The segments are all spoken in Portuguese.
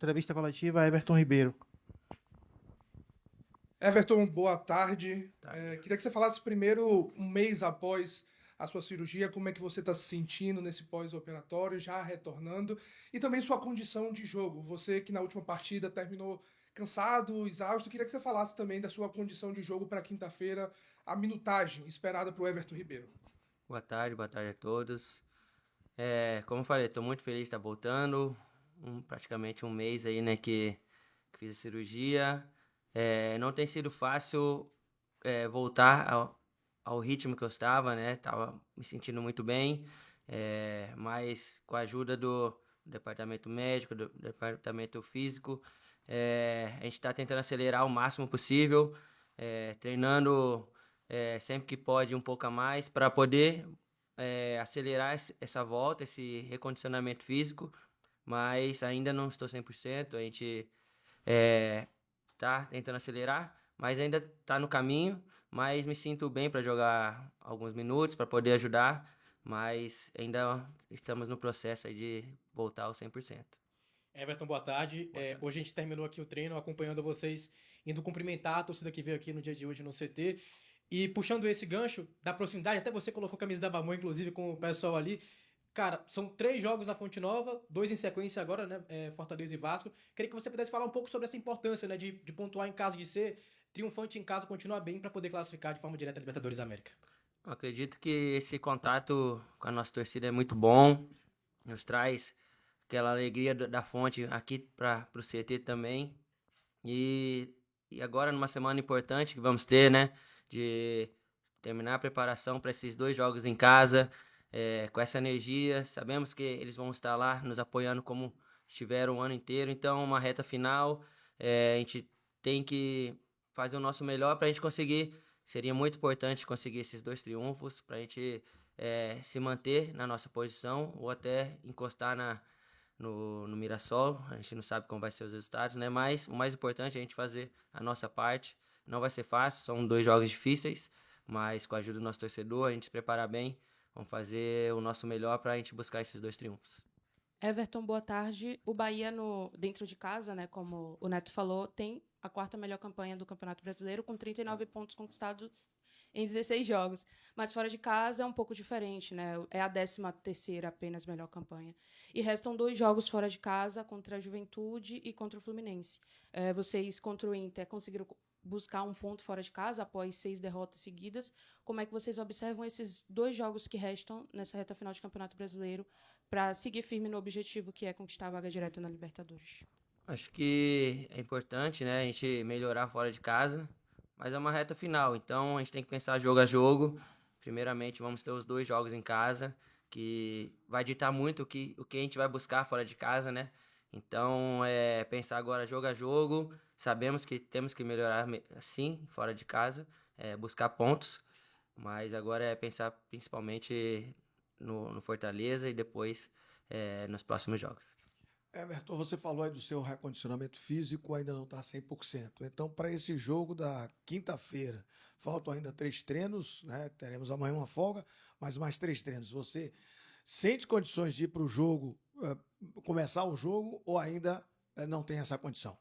Entrevista coletiva, Everton Ribeiro. Everton, boa tarde. Tá. Queria que você falasse primeiro, um mês após a sua cirurgia, como é que você está se sentindo nesse pós-operatório, já retornando, e também sua condição de jogo. Você que na última partida terminou cansado, exausto, queria que você falasse também da sua condição de jogo para quinta-feira, a minutagem esperada para o Everton Ribeiro. Boa tarde a todos. Como eu falei, estou muito feliz de estar voltando. Praticamente um mês aí, né, que fiz a cirurgia. Não tem sido fácil voltar ao ritmo que eu estava, né? Tava me sentindo muito bem, mas com a ajuda do departamento médico, do departamento físico, a gente está tentando acelerar o máximo possível, treinando sempre que pode um pouco a mais para poder acelerar essa volta, esse recondicionamento físico, mas ainda não estou 100%, a gente tá tentando acelerar, mas ainda tá no caminho, mas me sinto bem para jogar alguns minutos, para poder ajudar, mas ainda estamos no processo aí de voltar ao 100%. Everton, boa tarde. Hoje a gente terminou aqui o treino acompanhando vocês, indo cumprimentar a torcida que veio aqui no dia de hoje no CT. E puxando esse gancho da proximidade, até você colocou a camisa da Bamon, inclusive, com o pessoal ali. Cara, são 3 jogos na Fonte Nova, 2 em sequência agora, né? Fortaleza e Vasco. Queria que você pudesse falar um pouco sobre essa importância, né? De pontuar em caso de ser triunfante em casa, continuar bem para poder classificar de forma direta a Libertadores da América. Eu acredito que esse contato com a nossa torcida é muito bom, nos traz aquela alegria da Fonte aqui para o CT também. E agora, numa semana importante que vamos ter, né? De terminar a preparação para esses 2 jogos em casa, com essa energia. Sabemos que eles vão estar lá nos apoiando como estiveram o ano inteiro. Então, uma reta final, a gente tem que fazer o nosso melhor para a gente conseguir. Seria muito importante conseguir esses 2 triunfos para a gente se manter na nossa posição ou até encostar no Mirassol. A gente não sabe como vai ser os resultados, né? Mas o mais importante é a gente fazer a nossa parte. Não vai ser fácil, são 2 jogos difíceis, mas com a ajuda do nosso torcedor, a gente se preparar bem, vamos fazer o nosso melhor para a gente buscar esses 2 triunfos. Everton, boa tarde. O Bahia, dentro de casa, né, como o Neto falou, tem a 4ª melhor campanha do Campeonato Brasileiro, com 39 pontos conquistados em 16 jogos. Mas fora de casa é um pouco diferente, né? É a 13ª apenas melhor campanha. E restam 2 jogos fora de casa, contra a Juventude e contra o Fluminense. Vocês, contra o Inter, conseguiram buscar um ponto fora de casa após 6 derrotas seguidas. Como é que vocês observam esses 2 jogos que restam nessa reta final de Campeonato Brasileiro para seguir firme no objetivo que é conquistar a vaga direta na Libertadores? Acho que é importante, né, a gente melhorar fora de casa, mas é uma reta final, então a gente tem que pensar jogo a jogo. Primeiramente, vamos ter os 2 jogos em casa, que vai ditar muito o que a gente vai buscar fora de casa, né? Então, pensar agora jogo a jogo. Sabemos que temos que melhorar, sim, fora de casa, buscar pontos, mas agora é pensar principalmente no Fortaleza e depois nos próximos jogos. Everton, você falou aí do seu recondicionamento físico, ainda não está 100%. Então, para esse jogo da quinta-feira, faltam ainda 3 treinos, né? Teremos amanhã uma folga, mas mais 3 treinos. Você sente condições de ir para o jogo, começar o jogo, ou ainda não tem essa condição?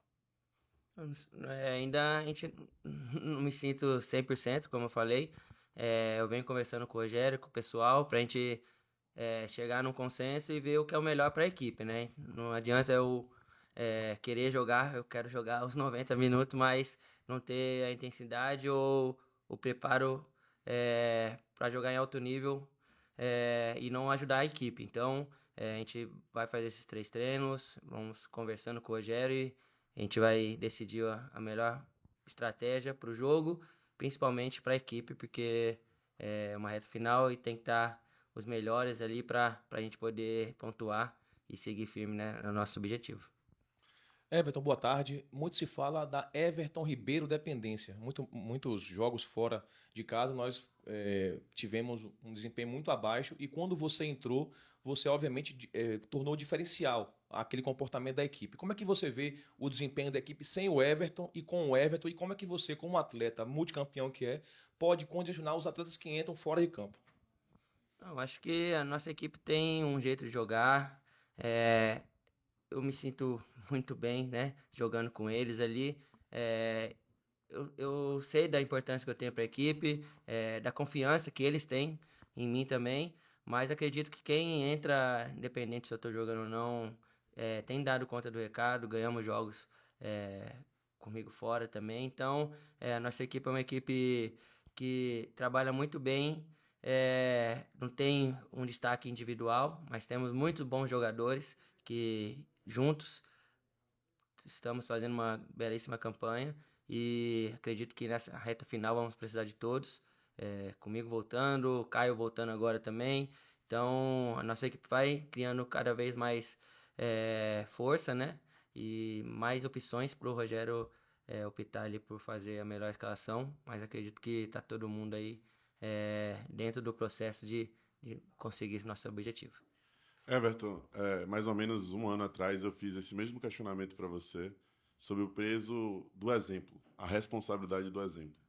Ainda a gente não me sinto 100%, como eu falei. Eu venho conversando com o Rogério, com o pessoal, para a gente chegar num consenso e ver o que é o melhor para a equipe, né? Não adianta eu querer jogar, eu quero jogar os 90 minutos, mas não ter a intensidade ou o preparo para jogar em alto nível e não ajudar a equipe. Então, a gente vai fazer esses 3 treinos, vamos conversando com o Rogério e a gente vai decidir a melhor estratégia para o jogo, principalmente para a equipe, porque é uma reta final e tem que estar os melhores ali para a gente poder pontuar e seguir firme, né, no nosso objetivo. Everton, boa tarde. Muito se fala da Everton Ribeiro dependência. Muitos jogos fora de casa nós tivemos um desempenho muito abaixo e quando você entrou, você obviamente tornou diferencial aquele comportamento da equipe. Como é que você vê o desempenho da equipe sem o Everton e com o Everton e como é que você, como atleta multicampeão que pode condicionar os atletas que entram fora de campo? Eu acho que a nossa equipe tem um jeito de jogar. eu me sinto muito bem, né? Jogando com eles ali. Eu sei da importância que eu tenho para a equipe, da confiança que eles têm em mim também, mas acredito que quem entra, independente se eu estou jogando ou não, tem dado conta do recado, ganhamos jogos comigo fora também, então a nossa equipe é uma equipe que trabalha muito bem, não tem um destaque individual, mas temos muitos bons jogadores que juntos estamos fazendo uma belíssima campanha e acredito que nessa reta final vamos precisar de todos. Comigo voltando, o Caio voltando agora também. Então a nossa equipe vai criando cada vez mais força, né? E mais opções para o Rogério optar ali por fazer a melhor escalação. Mas acredito que está todo mundo aí dentro do processo de conseguir esse nosso objetivo. Everton, mais ou menos um ano atrás eu fiz esse mesmo questionamento para você sobre o peso do exemplo, a responsabilidade do exemplo.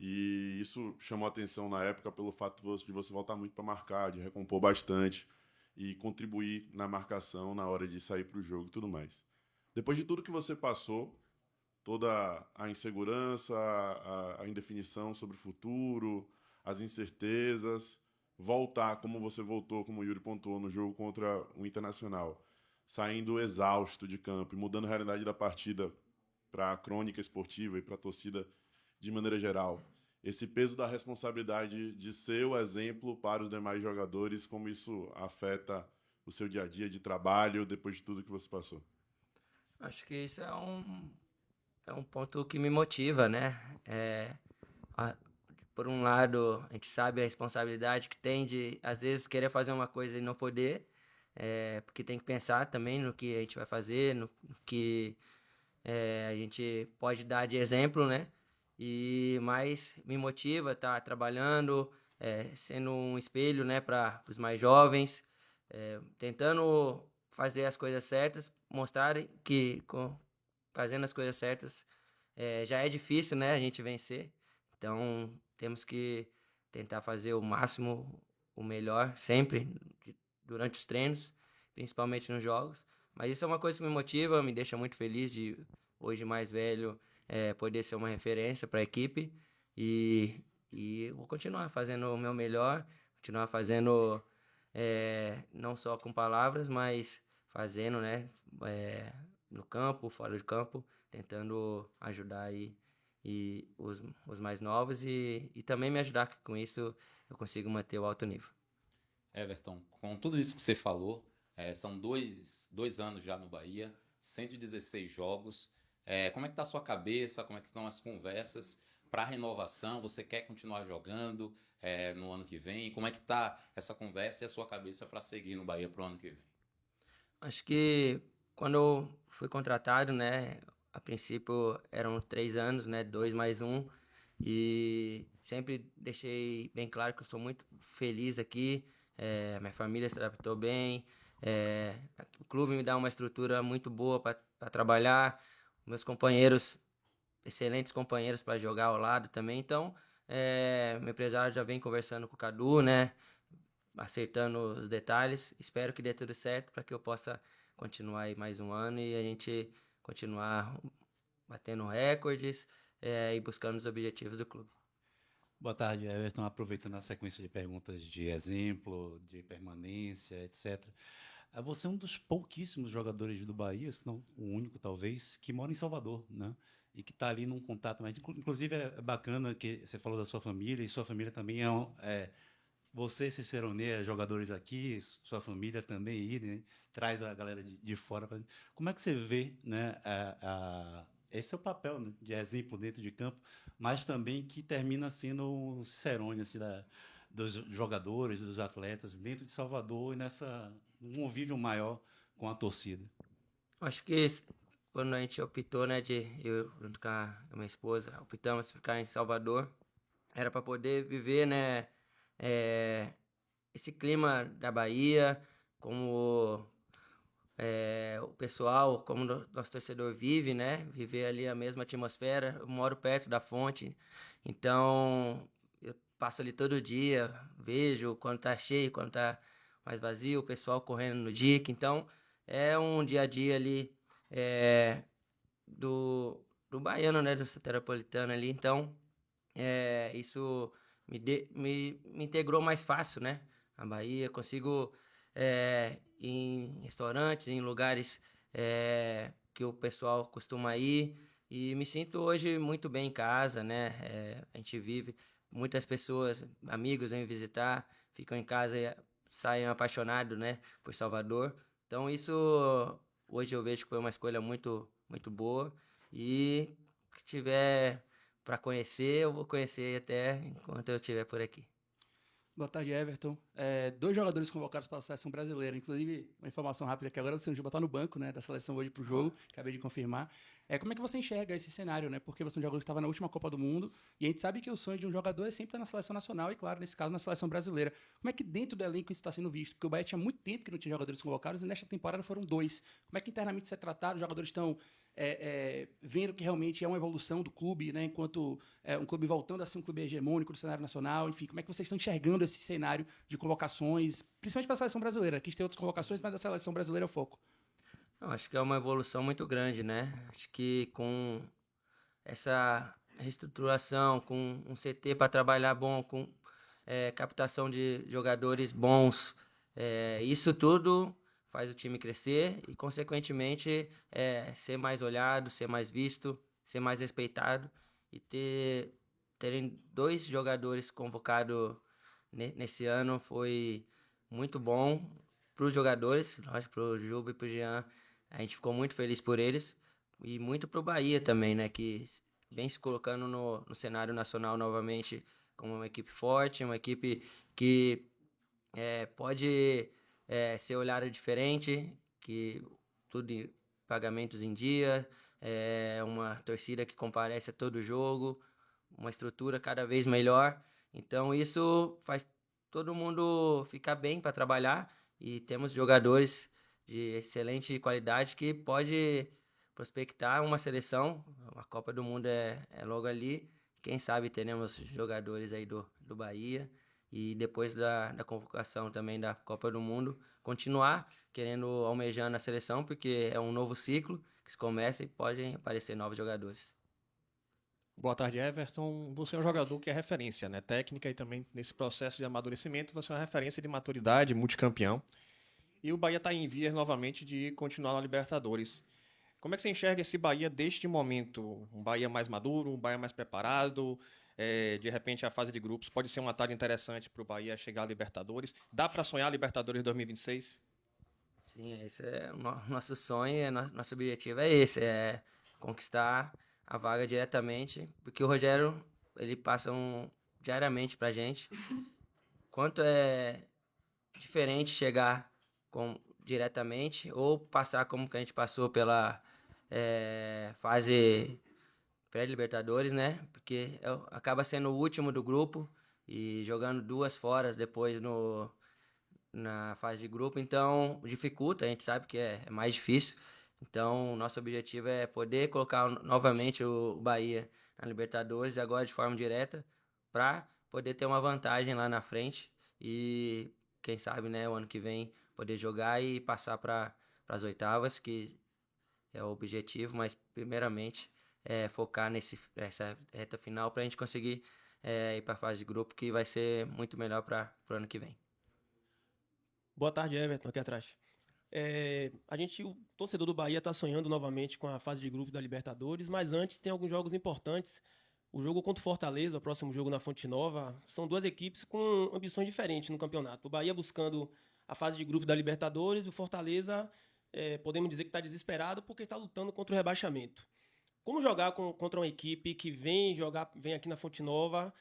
E isso chamou atenção na época pelo fato de você voltar muito para marcar, de recompor bastante e contribuir na marcação na hora de sair para o jogo e tudo mais. Depois de tudo que você passou, toda a insegurança, a indefinição sobre o futuro, as incertezas, voltar como você voltou, como o Yuri pontuou, no jogo contra o Internacional, saindo exausto de campo e mudando a realidade da partida para a crônica esportiva e para a torcida de maneira geral. Esse peso da responsabilidade de ser o exemplo para os demais jogadores, como isso afeta o seu dia a dia de trabalho depois de tudo que você passou? Acho que isso é um ponto que me motiva, né? Por um lado, a gente sabe a responsabilidade que tem de, às vezes, querer fazer uma coisa e não poder, porque tem que pensar também no que a gente vai fazer, no que a gente pode dar de exemplo, né? Mas me motiva estar trabalhando, sendo um espelho, né, para os mais jovens, tentando fazer as coisas certas, mostrarem que fazendo as coisas certas já é difícil, né, a gente vencer. Então, temos que tentar fazer o máximo, o melhor, sempre, durante os treinos, principalmente nos jogos. Mas isso é uma coisa que me motiva, me deixa muito feliz de, hoje mais velho, poder ser uma referência para a equipe. E vou continuar fazendo o meu melhor, continuar fazendo não só com palavras, mas fazendo, né, no campo, fora de campo, tentando ajudar aí e os mais novos e também me ajudar que com isso eu consigo manter o alto nível. Everton, com tudo isso que você falou, são dois anos já no Bahia, 116 jogos. Como é que está a sua cabeça? Como é que estão as conversas para a renovação? Você quer continuar jogando no ano que vem? Como é que está essa conversa e a sua cabeça para seguir no Bahia para o ano que vem? Acho que quando eu fui contratado, né, a princípio eram 3 anos, né, 2 mais 1, e sempre deixei bem claro que eu sou muito feliz aqui, minha família se adaptou bem, o clube me dá uma estrutura muito boa para trabalhar, meus companheiros, excelentes companheiros para jogar ao lado também, então meu empresário já vem conversando com o Cadu, né, acertando os detalhes, espero que dê tudo certo para que eu possa continuar aí mais um ano e a gente continuar batendo recordes e buscando os objetivos do clube. Boa tarde, Everton. Aproveitando a sequência de perguntas de exemplo, de permanência, etc. Você é um dos pouquíssimos jogadores do Bahia, se não o único talvez, que mora em Salvador, né? E que está ali num contato mais... Inclusive é bacana que você falou da sua família, e sua família também você, Cicerone, jogadores aqui, sua família também aí, né? Traz a galera de fora. Como é que você vê, né, esse é o papel, né, de exemplo dentro de campo, mas também que termina sendo um Cicerone assim, dos jogadores, dos atletas dentro de Salvador e um convívio maior com a torcida? Acho que quando a gente optou, né, eu junto com a minha esposa, optamos por ficar em Salvador, era para poder viver, né, esse clima da Bahia, como o pessoal, como o nosso torcedor vive, né? Viver ali a mesma atmosfera. Eu moro perto da fonte, então eu passo ali todo dia, vejo quando tá cheio, quando tá mais vazio, o pessoal correndo no dique. Então, é um dia a dia ali do baiano, né, do soteropolitano ali. Então, isso me integrou mais fácil, né? A Bahia, consigo ir em restaurantes, em lugares que o pessoal costuma ir, e me sinto hoje muito bem em casa, né? A gente vive, muitas pessoas, amigos vêm visitar, ficam em casa e saem apaixonados, né, por Salvador. Então isso hoje eu vejo que foi uma escolha muito, muito boa, e que tiver para conhecer, eu vou conhecer até enquanto eu estiver por aqui. Boa tarde, Everton. Dois jogadores convocados para a seleção brasileira. Inclusive, uma informação rápida que agora o São Juba está no banco, né, da seleção hoje para o jogo. Acabei de confirmar. Como é que você enxerga esse cenário, né? Porque você é um jogador que estava na última Copa do Mundo e a gente sabe que o sonho de um jogador é sempre estar na seleção nacional e, claro, nesse caso, na seleção brasileira. Como é que dentro do elenco isso está sendo visto? Porque o Bahia tinha muito tempo que não tinha jogadores convocados e nesta temporada foram 2. Como é que internamente isso é tratado? Os jogadores estão vendo que realmente é uma evolução do clube, né? Enquanto um clube voltando a ser um clube hegemônico do cenário nacional. Enfim, como é que vocês estão enxergando esse cenário de convocações, principalmente para a seleção brasileira? Quis ter outras convocações, mas a seleção brasileira é o foco. Eu acho que é uma evolução muito grande, né? Acho que com essa reestruturação, com um CT para trabalhar bom, com captação de jogadores bons, isso tudo faz o time crescer e, consequentemente, ser mais olhado, ser mais visto, ser mais respeitado, e terem 2 jogadores convocados nesse ano foi muito bom para os jogadores, lógico, para o Juba e para o Jean. A gente ficou muito feliz por eles, e muito para o Bahia também, né, que vem se colocando no cenário nacional novamente como uma equipe forte, uma equipe que pode ser olhada diferente, que tudo pagamentos em dia, uma torcida que comparece a todo jogo, uma estrutura cada vez melhor. Então isso faz todo mundo ficar bem para trabalhar, e temos jogadores de excelente qualidade que pode prospectar uma seleção. A Copa do Mundo é logo ali. Quem sabe teremos jogadores aí do Bahia, e depois da convocação também da Copa do Mundo, continuar querendo almejar na seleção, porque é um novo ciclo que se começa e podem aparecer novos jogadores. Boa tarde, Everton. Você é um jogador que é referência, né? Técnica, e também nesse processo de amadurecimento, você é uma referência de maturidade, multicampeão. E o Bahia está em vias novamente de continuar na Libertadores. Como é que você enxerga esse Bahia deste momento? Um Bahia mais maduro, um Bahia mais preparado? De repente, a fase de grupos pode ser um atalho interessante para o Bahia chegar à Libertadores. Dá para sonhar a Libertadores 2026? Sim, esse é o nosso sonho, nosso objetivo é esse, é conquistar a vaga diretamente, porque o Rogério, ele passa diariamente pra gente quanto é diferente chegar diretamente ou passar como que a gente passou pela fase pré-Libertadores, né? Porque acaba sendo o último do grupo e jogando 2 fora depois na fase de grupo, então dificulta, a gente sabe que é mais difícil. Então, nosso objetivo é poder colocar novamente o Bahia na Libertadores, agora de forma direta, para poder ter uma vantagem lá na frente e, quem sabe, né, o ano que vem, poder jogar e passar para as oitavas, que é o objetivo, mas primeiramente focar nessa reta final para a gente conseguir ir para a fase de grupo, que vai ser muito melhor para o ano que vem. Boa tarde, Everton, aqui atrás. O torcedor do Bahia está sonhando novamente com a fase de grupo da Libertadores, mas antes tem alguns jogos importantes. O jogo contra o Fortaleza, o próximo jogo na Fonte Nova, são 2 equipes com ambições diferentes no campeonato. O Bahia buscando a fase de grupo da Libertadores, o Fortaleza, podemos dizer que está desesperado porque está lutando contra o rebaixamento. Como jogar contra uma equipe que vem aqui na Fonte Nova,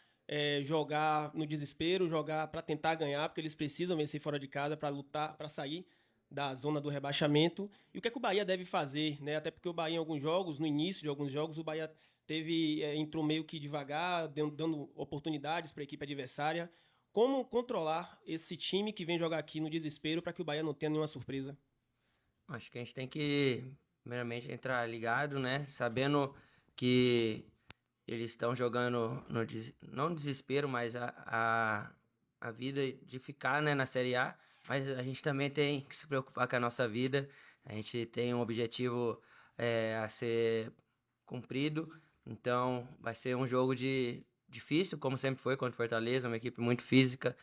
jogar no desespero, jogar para tentar ganhar, porque eles precisam vencer fora de casa para lutar, para sair da zona do rebaixamento? E o que é que o Bahia deve fazer, né? Até porque o Bahia, em alguns jogos, no início de alguns jogos, o Bahia entrou meio que devagar, dando oportunidades para a equipe adversária. Como controlar esse time que vem jogar aqui no desespero para que o Bahia não tenha nenhuma surpresa? Acho que a gente tem que, primeiramente, entrar ligado, né? Sabendo que eles estão jogando não desespero, mas a vida de ficar, né, na Série A. Mas a gente também tem que se preocupar com a nossa vida, A gente tem um objetivo a ser cumprido, então vai ser um jogo difícil, como sempre foi contra o Fortaleza, uma equipe muito física,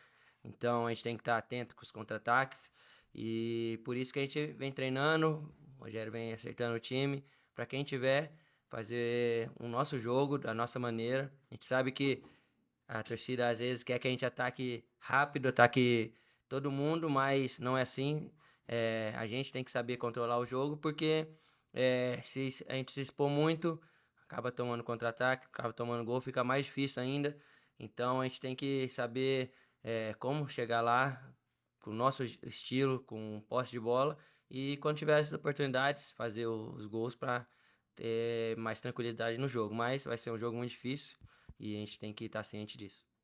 então a gente tem que estar atento com os contra-ataques, e por isso que a gente vem treinando, o Rogério vem acertando o time, para quem tiver, fazer o nosso jogo da nossa maneira. A gente sabe que a torcida às vezes quer que a gente ataque rápido, ataque todo mundo, mas não é assim. A gente tem que saber controlar o jogo, porque se a gente se expor muito, acaba tomando contra-ataque, acaba tomando gol, fica mais difícil ainda. Então a gente tem que saber como chegar lá, com o nosso estilo, com posse de bola, e quando tiver essas oportunidades, fazer os gols para ter mais tranquilidade no jogo. Mas vai ser um jogo muito difícil e a gente tem que estar ciente disso.